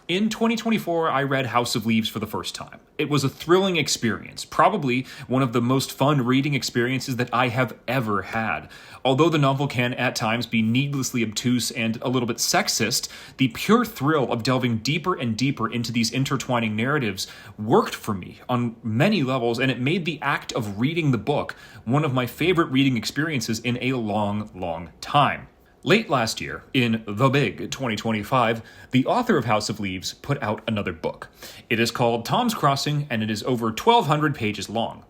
In 2024, I read House of Leaves for the first time. It was a thrilling experience, probably one of the most fun reading experiences that I have ever had. Although the novel can at times be needlessly obtuse and a little bit sexist, the pure thrill of delving deeper and deeper into these intertwining narratives worked for me on many levels, and it made the act of reading the book one of my favorite reading experiences in a long, long time. Late last year, in The Big 2025, the author of House of Leaves put out another book. It is called Tom's Crossing, and it is over 1,200 pages long.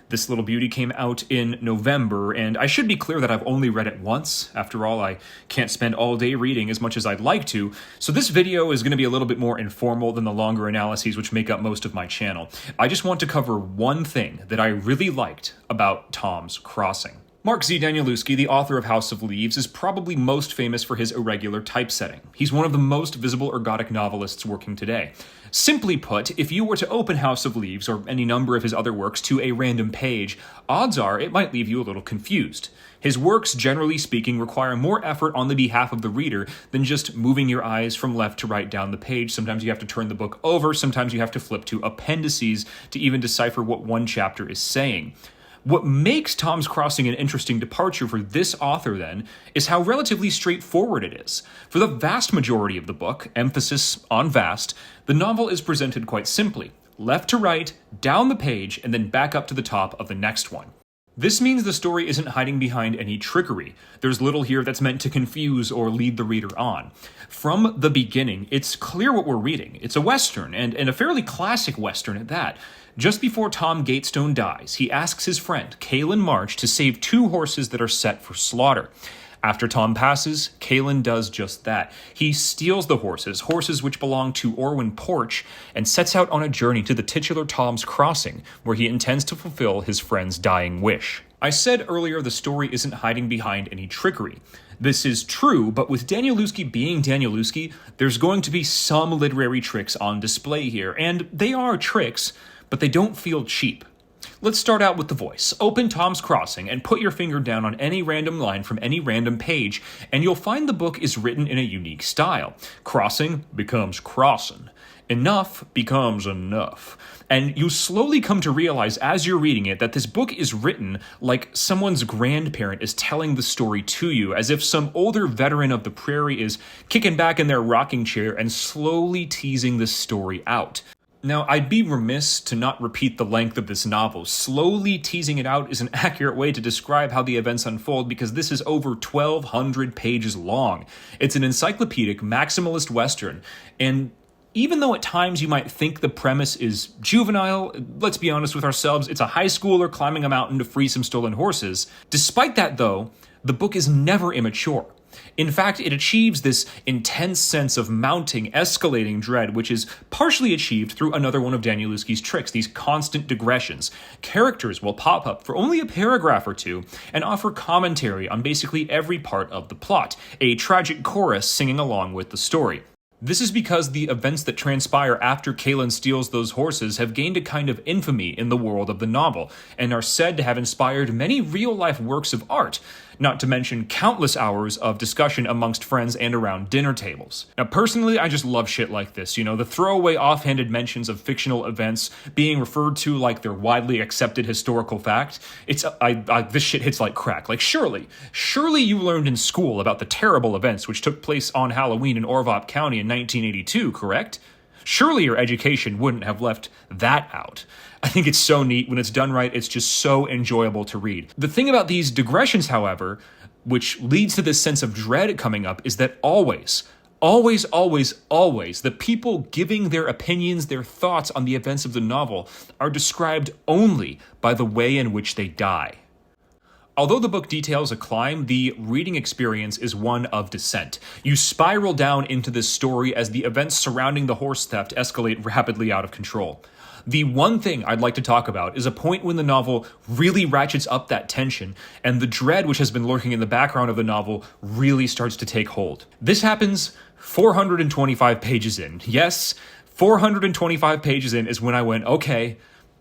This little beauty came out in November, and I should be clear that I've only read it once. After all, I can't spend all day reading as much as I'd like to, so this video is going to be a little bit more informal than the longer analyses which make up most of my channel. I just want to cover one thing that I really liked about Tom's Crossing. Mark Z. Danielewski, the author of House of Leaves, is probably most famous for his irregular typesetting. He's one of the most visible ergodic novelists working today. Simply put, if you were to open House of Leaves or any number of his other works to a random page, odds are it might leave you a little confused. His works, generally speaking, require more effort on the behalf of the reader than just moving your eyes from left to right down the page. Sometimes you have to turn the book over, sometimes you have to flip to appendices to even decipher what one chapter is saying. What makes Tom's Crossing an interesting departure for this author, then, is how relatively straightforward it is. For the vast majority of the book, emphasis on vast, the novel is presented quite simply. Left to right, down the page, and then back up to the top of the next one. This means the story isn't hiding behind any trickery. There's little here that's meant to confuse or lead the reader on. From the beginning, it's clear what we're reading. It's a Western, and a fairly classic Western at that. Just before Tom Gatestone dies, he asks his friend, Kaylin March, to save 2 horses that are set for slaughter. After Tom passes, Kaylin does just that. He steals the horses which belong to Orwin Porch, and sets out on a journey to the titular Tom's Crossing, where he intends to fulfill his friend's dying wish. I said earlier the story isn't hiding behind any trickery. This is true, but with Danielewski being Danielewski, there's going to be some literary tricks on display here, and they are tricks, but they don't feel cheap. Let's start out with the voice. Open Tom's Crossing and put your finger down on any random line from any random page, and you'll find the book is written in a unique style. Crossing becomes crossin'. Enough becomes enough. And you slowly come to realize as you're reading it that this book is written like someone's grandparent is telling the story to you, as if some older veteran of the prairie is kicking back in their rocking chair and slowly teasing the story out. Now, I'd be remiss to not repeat the length of this novel. Slowly teasing it out is an accurate way to describe how the events unfold, because this is over 1,200 pages long. It's an encyclopedic, maximalist Western, and even though at times you might think the premise is juvenile, let's be honest with ourselves, it's a high schooler climbing a mountain to free some stolen horses. Despite that, though, the book is never immature. In fact, it achieves this intense sense of mounting, escalating dread, which is partially achieved through another one of Danielewski's tricks, these constant digressions. Characters will pop up for only a paragraph or two and offer commentary on basically every part of the plot, a tragic chorus singing along with the story. This is because the events that transpire after Kaylin steals those horses have gained a kind of infamy in the world of the novel, and are said to have inspired many real-life works of art, not to mention countless hours of discussion amongst friends and around dinner tables. Now, personally, I just love shit like this, the throwaway offhanded mentions of fictional events being referred to like they're widely accepted historical fact. This shit hits like crack. Like, surely you learned in school about the terrible events which took place on Halloween in Orvop County in 1982, correct? Surely your education wouldn't have left that out. I think it's so neat. When it's done right, it's just so enjoyable to read. The thing about these digressions, however, which leads to this sense of dread coming up, is that always, the people giving their opinions, their thoughts on the events of the novel are described only by the way in which they die. Although the book details a climb, the reading experience is one of descent. You spiral down into this story as the events surrounding the horse theft escalate rapidly out of control. The one thing I'd like to talk about is a point when the novel really ratchets up that tension, and the dread which has been lurking in the background of the novel really starts to take hold. This happens 425 pages in. Yes, 425 pages in is when I went, okay,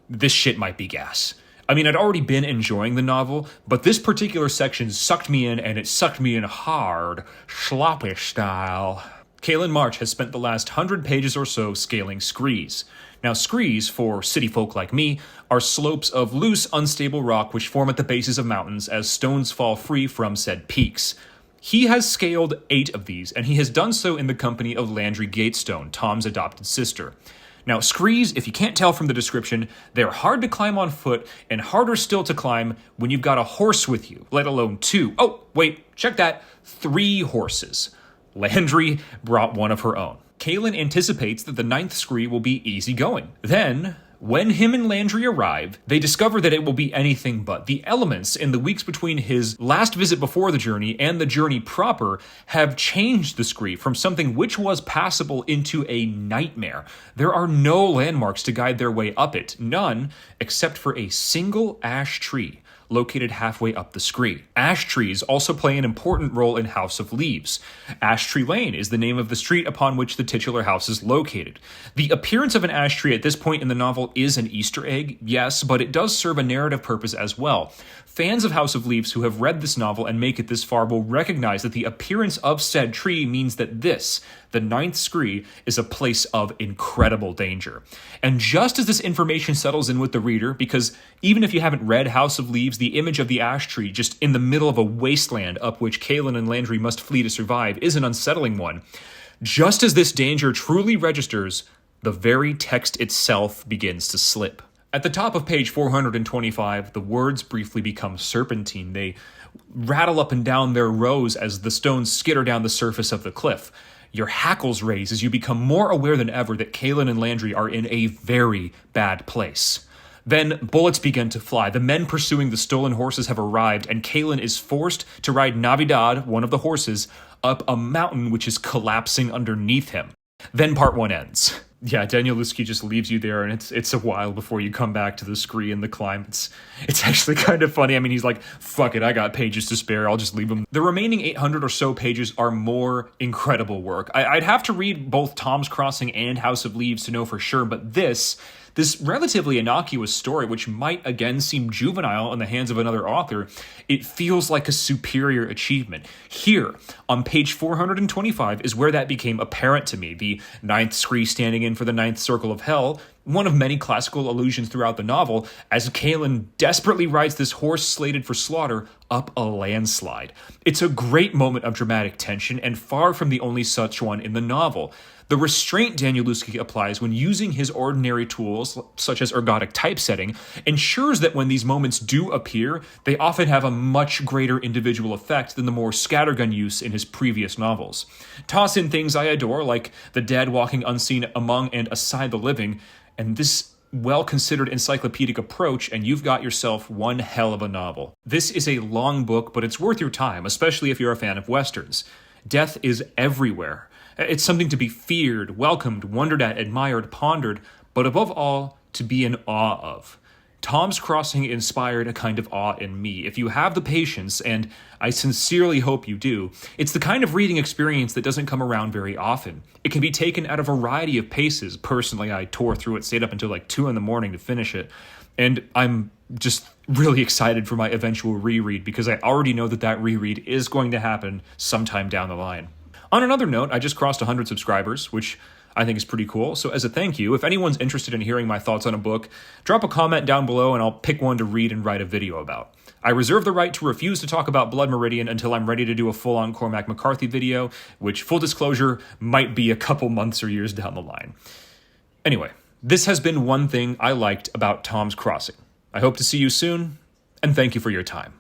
this shit might be gas. I mean, I'd already been enjoying the novel, but this particular section sucked me in, and it sucked me in hard, sloppy style. Kaelin March has spent the last 100 pages or so scaling screes. Now, screes, for city folk like me, are slopes of loose, unstable rock which form at the bases of mountains as stones fall free from said peaks. He has scaled 8 of these, and he has done so in the company of Landry Gatestone, Tom's adopted sister. Now, screes, if you can't tell from the description, they're hard to climb on foot and harder still to climb when you've got a horse with you, let alone 2. Oh, wait, check that. 3 horses. Landry brought one of her own. Kaelin anticipates that the 9th scree will be easygoing. Then, when him and Landry arrive, they discover that it will be anything but. The elements in the weeks between his last visit before the journey and the journey proper have changed the scree from something which was passable into a nightmare. There are no landmarks to guide their way up it, none except for a single ash tree located halfway up the scree. Ash trees also play an important role in House of Leaves. Ash Tree Lane is the name of the street upon which the titular house is located. The appearance of an ash tree at this point in the novel is an Easter egg, yes, but it does serve a narrative purpose as well. Fans of House of Leaves who have read this novel and make it this far will recognize that the appearance of said tree means that this, the 9th scree, is a place of incredible danger. And just as this information settles in with the reader, because even if you haven't read House of Leaves, the image of the ash tree just in the middle of a wasteland up which Kaelin and Landry must flee to survive is an unsettling one. Just as this danger truly registers, the very text itself begins to slip. At the top of page 425, the words briefly become serpentine. They rattle up and down their rows as the stones skitter down the surface of the cliff. Your hackles raise as you become more aware than ever that Kaelin and Landry are in a very bad place. Then bullets begin to fly. The men pursuing the stolen horses have arrived, and Kaelin is forced to ride Navidad, one of the horses, up a mountain which is collapsing underneath him. Then part 1 ends. Yeah, Danielewski just leaves you there, and it's a while before you come back to the scree and the climb. It's actually kind of funny. I mean, he's like, fuck it, I got pages to spare, I'll just leave them. The remaining 800 or so pages are more incredible work. I'd have to read both Tom's Crossing and House of Leaves to know for sure, but this relatively innocuous story, which might again seem juvenile in the hands of another author, it feels like a superior achievement. Here, on page 425, is where that became apparent to me. The 9th scree standing in for the 9th circle of hell, one of many classical allusions throughout the novel, as Kaelin desperately rides this horse slated for slaughter up a landslide. It's a great moment of dramatic tension, and far from the only such one in the novel. The restraint Danielewski applies when using his ordinary tools, such as ergodic typesetting, ensures that when these moments do appear, they often have a much greater individual effect than the more scattergun use in his previous novels. Toss in things I adore, like the dead walking unseen among and aside the living, and this well-considered encyclopedic approach, and you've got yourself one hell of a novel. This is a long book, but it's worth your time, especially if you're a fan of Westerns. Death is everywhere. It's something to be feared, welcomed, wondered at, admired, pondered, but above all, to be in awe of. Tom's Crossing inspired a kind of awe in me. If you have the patience, and I sincerely hope you do, it's the kind of reading experience that doesn't come around very often. It can be taken at a variety of paces. Personally, I tore through it, stayed up until like 2 a.m. to finish it, and I'm just really excited for my eventual reread because I already know that reread is going to happen sometime down the line. On another note, I just crossed 100 subscribers, which I think is pretty cool. So as a thank you, if anyone's interested in hearing my thoughts on a book, drop a comment down below and I'll pick one to read and write a video about. I reserve the right to refuse to talk about Blood Meridian until I'm ready to do a full-on Cormac McCarthy video, which, full disclosure, might be a couple months or years down the line. Anyway, this has been one thing I liked about Tom's Crossing. I hope to see you soon, and thank you for your time.